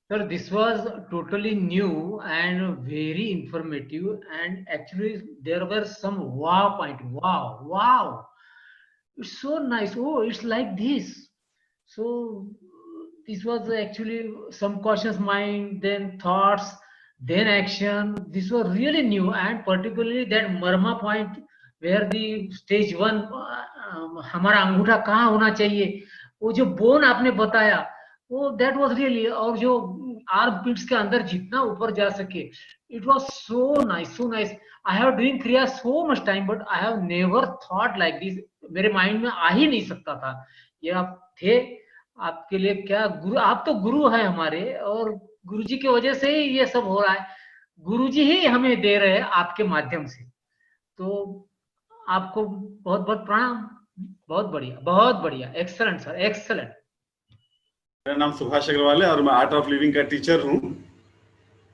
Sir, this was totally new and very informative. And actually, there were some wow point. Wow, wow! It's so nice. Oh, it's like this. So this was actually some cautious mind, then thoughts, then action. This was really new, and particularly that Marma point where the stage one हमारा अंगूठा कहाँ होना चाहिए, वो जो bone आपने बताया, वो दैट वाज रियली, और जो आर्म पिट्स के अंदर जितना ऊपर जा सके, it was so nice, so nice. I have doing kriya so much time, but I have never thought like this. मेरे माइंड में आ ही नहीं सकता था. ये आप थे, आपके लिए क्या गुरु, आप तो गुरु हैं हमारे, और गुरु जी की वजह से ही ये सब हो रहा है. गुरु जी ही हमें दे रहे हैं आपके माध्यम से. तो आपको बहुत बहुत प्रणाम. बहुत बढ़िया, बहुत बढ़िया, एक्सलेंट सर, एक्सलेंट. मेरा नाम सुभाष अग्रवाल है और मैं आर्ट ऑफ लिविंग का टीचर हूँ.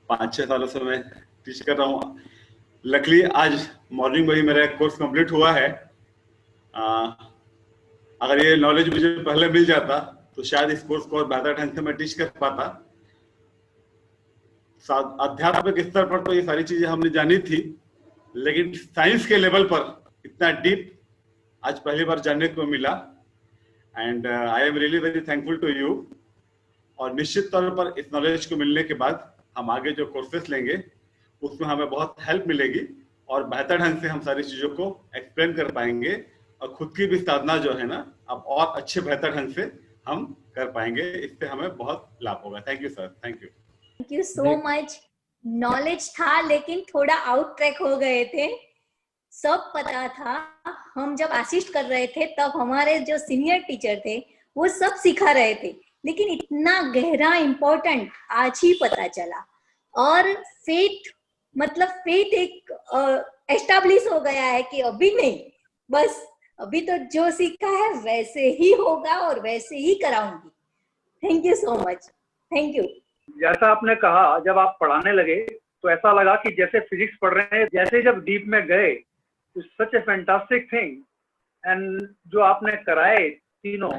5-6 सालों से मैं टीच कर रहा हूँ. लकीली आज मॉर्निंग में ही मेरा कोर्स कंप्लीट हुआ है. अगर ये नॉलेज मुझे पहले मिल जाता तो शायद इस कोर्स को और बेहतर ढंग से मैं टीच कर पाता. आध्यात्मिक स्तर पर तो ये सारी चीजें हमने जानी थी, लेकिन साइंस के लेवल पर इतना डीप आज पहली बार जानने को मिला. And I am really very thankful to you. और निश्चित तौर पर इस नॉलेज को मिलने के बाद हम आगे जो कोर्सेस लेंगे उसमें हमें बहुत हेल्प मिलेगी और बेहतर ढंग से हम सारी चीजों को एक्सप्लेन कर पाएंगे और खुद की भी साधना जो है ना अब और अच्छे बेहतर ढंग से हम कर पाएंगे. इससे हमें बहुत लाभ होगा. Thank you sir. Thank you. Thank you so much. Knowledge था लेकिन थोड़ा आउट ट्रैक हो गए थे. सब पता था. हम जब असिस्ट कर रहे थे तब हमारे जो सीनियर टीचर थे वो सब सिखा रहे थे, लेकिन इतना गहरा इम्पोर्टेंट आज ही पता चला. और फेथ, मतलब फेथ एक एस्टैब्लिश हो गया है कि अभी नहीं, बस अभी तो जो सीखा है वैसे ही होगा और वैसे ही कराऊंगी. Thank you so much. Thank you. जैसा आपने कहा, जब आप पढ़ाने लगे तो ऐसा लगा कि जैसे फिजिक्स पढ़ रहे हैं. जैसे जब डीप में गए, सच ए फैंटास्टिक थिंग. एंड जो आपने कराए तीनों,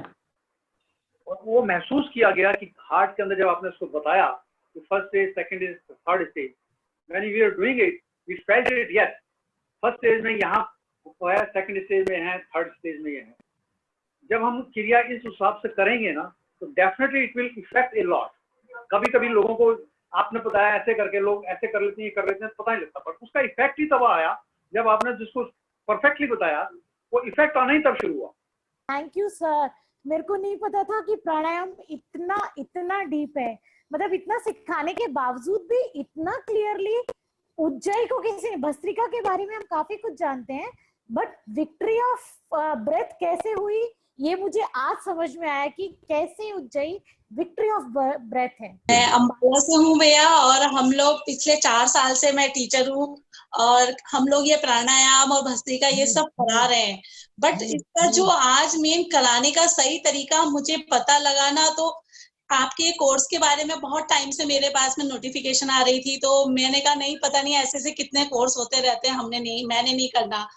वो महसूस किया गया कि हार्ट के अंदर जब आपने उसको बताया कि first stage, second stage, third stage, when we are doing it we felt it. Yes, first stage में यहाँ है, सेकंड स्टेज में है, थर्ड स्टेज में है. जब हम क्रिया इस हिसाब से करेंगे ना तो definitely it will effect a lot. कभी कभी लोगों को आपने बताया ऐसे करके लोग ऐसे कर लेते हैं, कर लेते हैं, पता नहीं लगता, पर उसका इफेक्ट ही तब आया जब आपने जिसको परफेक्टली बताया वो इफेक्ट आना ही तब शुरू हुआ. Thank you sir. मेरे को नहीं पता था कि प्राणायाम इतना इतना डीप है. मतलब इतना सिखाने के बावजूद भी इतना क्लियरली उज्जयी को कैसे, भस्त्रिका के बारे में हम काफी कुछ जानते हैं, बट विक्ट्री ऑफ ब्रेथ कैसे हुई ये मुझे आज समझ में आया कि कैसे उज्जयी विक्ट्री ऑफ ब्रेथ है. मैं अंबाला से हूँ भैया, और हम लोग पिछले 4 साल से मैं टीचर हूँ और हम लोग ये प्राणायाम और भस्त्रिका ये सब करा रहे हैं. बट इसका जो आज मेन कराने का सही तरीका मुझे पता लगा ना, तो आपके कोर्स के बारे में बहुत टाइम से मेरे पास में नोटिफिकेशन आ रही थी, तो मैंने कहा नहीं, पता नहीं ऐसे से कितने कोर्स होते रहते हैं, मैंने नहीं करना.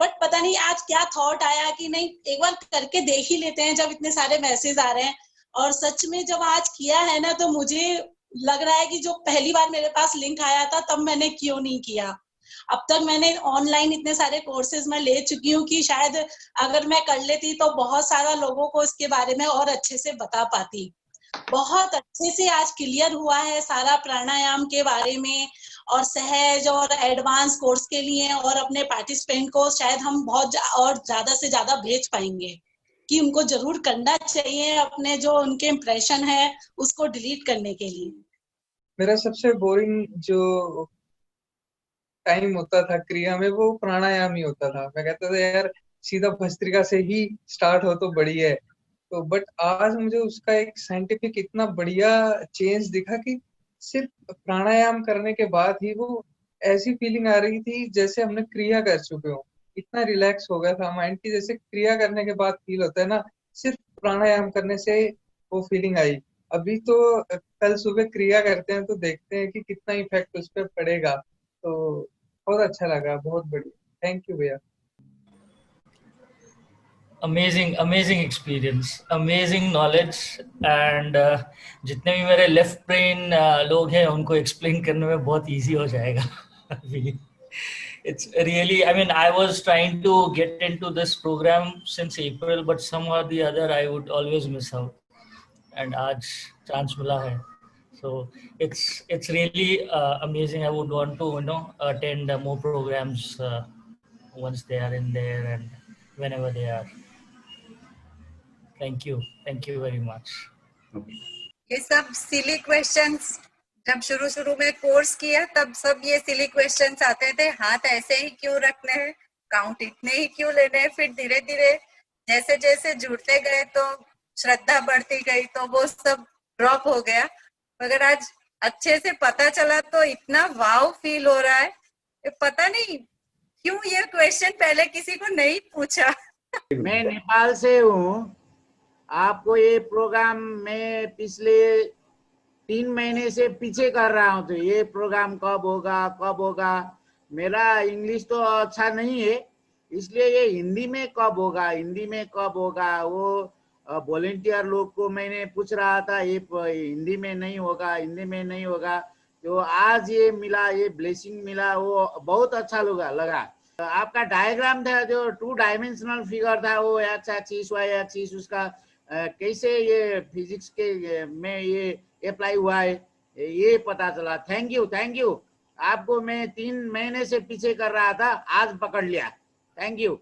बट पता नहीं आज क्या थॉट आया कि नहीं एक बार करके देख ही लेते हैं जब इतने सारे मैसेज आ रहे हैं. और सच में जब आज किया है ना तो मुझे लग रहा है कि जो पहली बार मेरे पास लिंक आया था तब मैंने क्यों नहीं किया. अब तक मैंने ऑनलाइन इतने सारे कोर्सेज मैं ले चुकी हूँ कि शायद अगर मैं कर लेती तो बहुत सारा लोगों को इसके बारे में और अच्छे से बता पाती. बहुत अच्छे से आज क्लियर हुआ है सारा प्राणायाम के बारे में, और सहज और एडवांस कोर्स के लिए और अपने पार्टिसिपेंट को शायद हम बहुत और ज्यादा से ज्यादा भेज पाएंगे कि उनको जरूर करना चाहिए, अपने जो उनके इम्प्रेशन है उसको डिलीट करने के लिए. मेरा सबसे बोरिंग जो टाइम होता था क्रिया में वो प्राणायाम ही होता था. मैं कहता था यार सीधा भस्त्रिका से ही स्टार्ट हो तो बढ़िया है. तो बट आज मुझे उसका एक साइंटिफिक इतना बढ़िया चेंज दिखा कि सिर्फ प्राणायाम करने के बाद ही वो ऐसी फीलिंग आ रही थी जैसे हमने क्रिया कर चुके हो. इतना रिलैक्स हो गया था माइंड की, जैसे क्रिया करने के बाद फील होता है ना, सिर्फ प्राणायाम करने से वो फीलिंग आई. अभी तो कल सुबह क्रिया करते हैं तो देखते हैं कि कितना इफेक्ट उस पर पड़ेगा. तो बहुत अच्छा लगा, बहुत बढ़िया. थैंक यू भैया. Amazing experience, amazing knowledge and जितने भी मेरे लेफ्ट ब्रेन लोग हैं उनको एक्सप्लेन करने में बहुत इजी हो जाएगा अभी. It's really, I mean, I was trying to get into this program since April, but somehow or the other I would always miss out. And आज chance मिला है. So it's really amazing. I would want to attend more programs once they are in there and whenever they are. Thank you very much. ये सब silly questions जब शुरू में course किया तब सब ये सिली क्वेश्चंस आते थे, हाथ ऐसे ही क्यों रखने हैं, काउंट इतने ही क्यों लेने हैं. फिर धीरे धीरे जैसे जैसे जुड़ते गए तो श्रद्धा बढ़ती गई तो वो सब ड्रॉप हो गया. मगर आज अच्छे से पता चला तो इतना वाव फील हो रहा है. पता नहीं क्यों ये क्वेश्चन पहले किसी को नहीं पूछा. मैं नेपाल से हूँ. आपको ये प्रोग्राम में पिछले 3 महीने से पीछे कर रहा हूँ, तो ये प्रोग्राम कब होगा. मेरा इंग्लिश तो अच्छा नहीं है, इसलिए ये हिंदी में कब होगा वो वॉलेंटियर लोग को मैंने पूछ रहा था. ये हिंदी में नहीं होगा. तो आज ये मिला, ये ब्लेसिंग मिला, वो बहुत अच्छा लगा. आपका डायग्राम था जो 2 डायमेंशनल फिगर था, वो एक्स एक्सिस वाई एक्सिस, उसका कैसे ये फिजिक्स के में ये अप्लाई हुआ है ये पता चला. Thank you. आपको मैं 3 महीने से पीछे कर रहा था, आज पकड़ लिया. Thank you.